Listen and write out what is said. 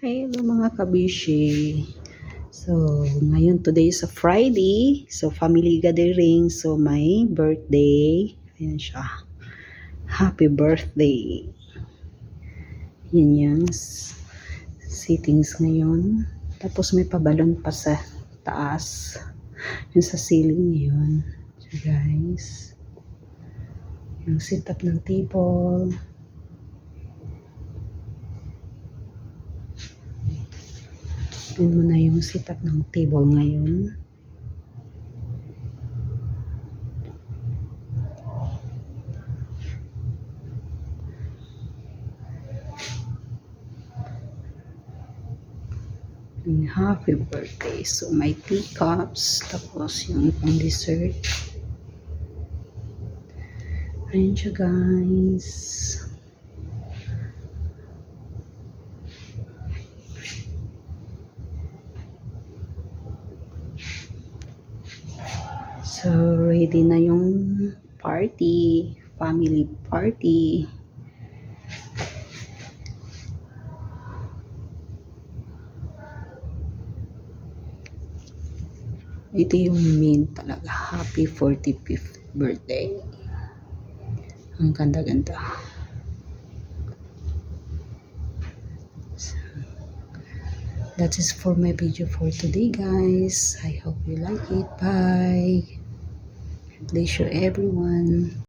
Hello mga kabishi. So, ngayon today is a Friday. So, family gathering. So, my birthday. Ayan siya. Happy birthday. Yan yung settings ngayon. Tapos may pabalon pa sa taas. Yung sa ceiling yun. So, guys. Yung setup ng table. Yun muna yung setup ng table ngayon. And happy birthday. So, may teacups. Tapos yung pang dessert. Ayan siya, guys. So, ready na yung party. Family party. Ito yung main talaga. Happy 45th birthday. Ang ganda-ganda. So, that is for my video for today, guys. I hope you like it. Bye. Bless you, everyone.